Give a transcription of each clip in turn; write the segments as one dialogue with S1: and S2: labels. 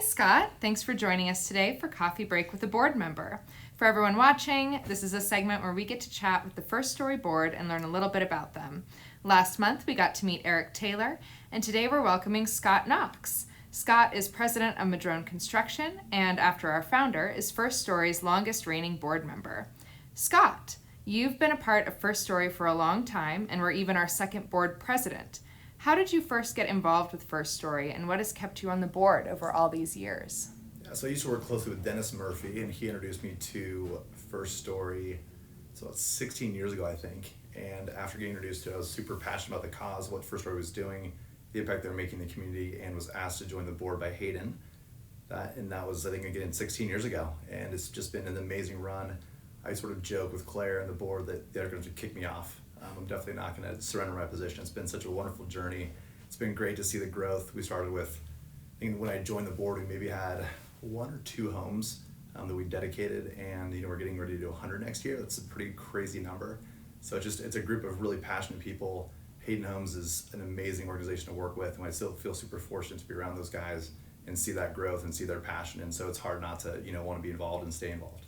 S1: Scott. Thanks for joining us today for Coffee Break with a Board Member. For everyone watching, this is a segment where we get to chat with the First Story Board and learn a little bit about them. Last month, we got to meet Eric Taylor, and today we're welcoming Scott Knox. Scott is president of Madrone Construction, and after our founder, is First Story's longest reigning board member. Scott, you've been a part of First Story for a long time, and were even our second board president. How did you first get involved with First Story, and what has kept you on the board over all these years?
S2: Yeah, so I used to work closely with Dennis Murphy, and he introduced me to First Story, so about 16 years ago, I think. And after getting introduced to it, I was super passionate about the cause, what First Story was doing, the impact they were making in the community, and was asked to join the board by Hayden. That was, I think, again, 16 years ago, and it's just been an amazing run. I sort of joke with Claire and the board that they're going to kick me off. I'm definitely not going to surrender my position. It's been such a wonderful journey. It's been great to see the growth. We started with, I think when I joined the board, we maybe had 1 or 2 homes that we dedicated, and we're getting ready to do 100 next year. That's a pretty crazy number. So it's a group of really passionate people. Hayden Homes is an amazing organization to work with, and I still feel super fortunate to be around those guys and see that growth and see their passion. And so it's hard not to want to be involved and stay involved.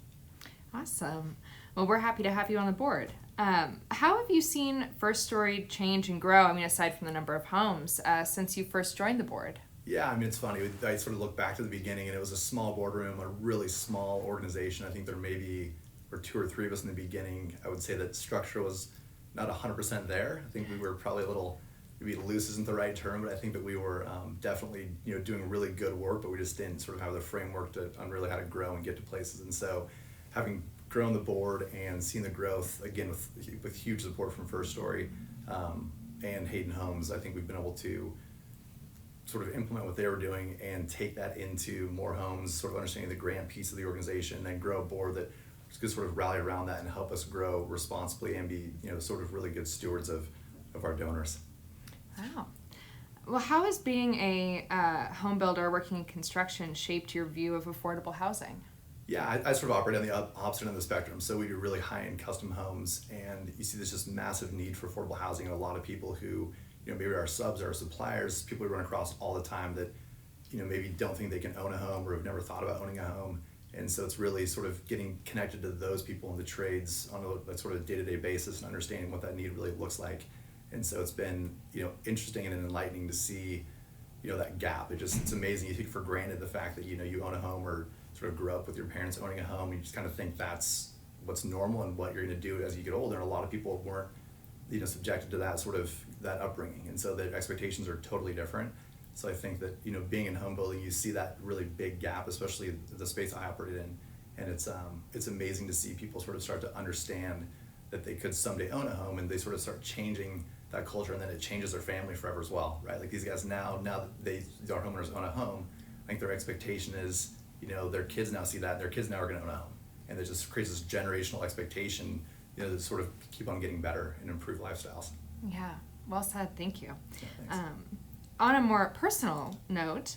S1: Awesome. Well, we're happy to have you on the board. How have you seen First Story change and grow, aside from the number of homes, since you first joined the board?
S2: Yeah, it's funny. I sort of look back to the beginning, and it was a small boardroom, a really small organization. I think there maybe were 2 or 3 of us in the beginning. I would say that structure was not 100% there. I think we were probably a little, maybe loose isn't the right term, but I think that we were definitely doing really good work, but we just didn't sort of have the framework on really how to grow and get to places. And so having grown the board and seen the growth, again, with huge support from First Story and Hayden Homes, I think we've been able to sort of implement what they were doing and take that into more homes, sort of understanding the grant piece of the organization, and grow a board that could sort of rally around that and help us grow responsibly and be sort of really good stewards of our donors.
S1: Wow. Well, how has being a home builder working in construction shaped your view of affordable housing?
S2: Yeah, I sort of operate on the opposite end of the spectrum. So we do really high-end custom homes, and you see there's just massive need for affordable housing, and a lot of people who, maybe our subs, our suppliers, people we run across all the time that, maybe don't think they can own a home or have never thought about owning a home. And so it's really sort of getting connected to those people in the trades on a sort of day-to-day basis and understanding what that need really looks like. And so it's been, interesting and enlightening to see, that gap. It's amazing. You take for granted the fact that, you own a home or sort of grew up with your parents owning a home. You just kind of think that's what's normal and what you're going to do as you get older. And a lot of people weren't, subjected to that upbringing. And so the expectations are totally different. So I think that, being in home building, you see that really big gap, especially the space I operate in. And it's amazing to see people sort of start to understand that they could someday own a home, and they sort of start changing that culture, and then it changes their family forever as well, right? Like these guys now that our homeowners own a home, I think their expectation is, their kids now see that, and their kids now are going to own a home. And it just creates this generational expectation, to sort of keep on getting better and improve lifestyles.
S1: Yeah, well said. Thank you.
S2: Yeah,
S1: on a more personal note,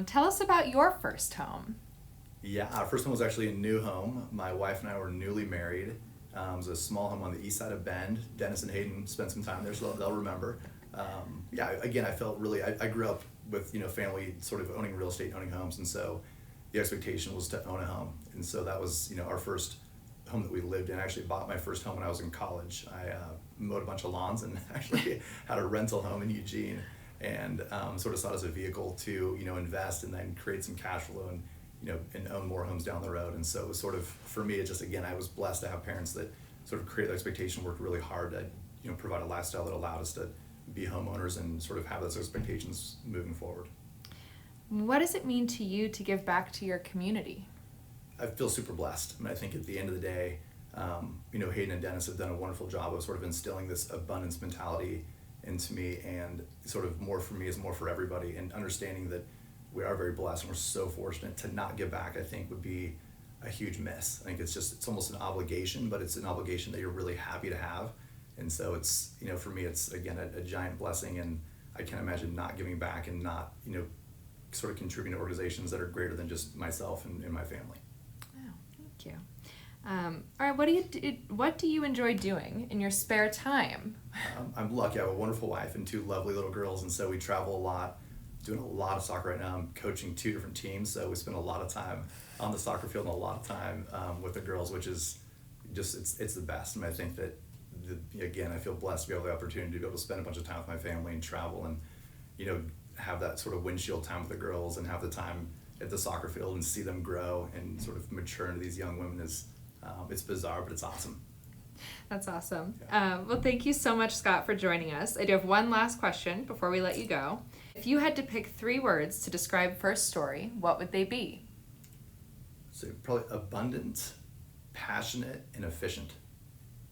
S1: tell us about your first home.
S2: Yeah, our first home was actually a new home. My wife and I were newly married. It was a small home on the east side of Bend. Dennis and Hayden spent some time there, so they'll remember. Again, I felt really, I grew up with, family sort of owning real estate, owning homes, and so the expectation was to own a home. And so that was, our first home that we lived in. I actually bought my first home when I was in college. I mowed a bunch of lawns and actually had a rental home in Eugene, and sort of saw it as a vehicle to, invest and then create some cash flow and, and own more homes down the road. And so it was sort of, for me, it just, again, I was blessed to have parents that sort of created the expectation, worked really hard to, provide a lifestyle that allowed us to be homeowners and sort of have those expectations moving forward.
S1: What does it mean to you to give back to your community?
S2: I feel super blessed. I think at the end of the day, Hayden and Dennis have done a wonderful job of sort of instilling this abundance mentality into me, and sort of more for me is more for everybody, and understanding that we are very blessed and we're so fortunate. To not give back, I think, would be a huge miss. I think it's almost an obligation, but it's an obligation that you're really happy to have. And so it's, for me, it's again a giant blessing, and I can't imagine not giving back and not, sort of contributing to organizations that are greater than just myself and my family.
S1: Wow, thank you. All right, what do you enjoy doing in your spare time?
S2: I'm lucky. I have a wonderful wife and 2 lovely little girls, and so we travel a lot. doing a lot of soccer right now. I'm coaching 2 different teams, so we spend a lot of time on the soccer field and a lot of time with the girls, which is just, it's the best. And I think that, again, I feel blessed to be able to have the opportunity to be able to spend a bunch of time with my family and travel and, have that sort of windshield time with the girls and have the time at the soccer field and see them grow and sort of mature into these young women is, it's bizarre, but it's awesome.
S1: That's awesome.
S2: Yeah.
S1: Well, thank you so much, Scott, for joining us. I do have one last question before we let you go. If you had to pick 3 words to describe First Story, what would they be?
S2: So probably abundant, passionate, and efficient.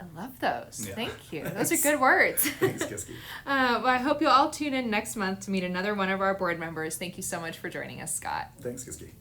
S1: I love those.
S2: Yeah.
S1: Thank you. Those are good words.
S2: Thanks, Kiski.
S1: Well, I hope you'll all tune in next month to meet another one of our board members. Thank you so much for joining us, Scott.
S2: Thanks, Kiski.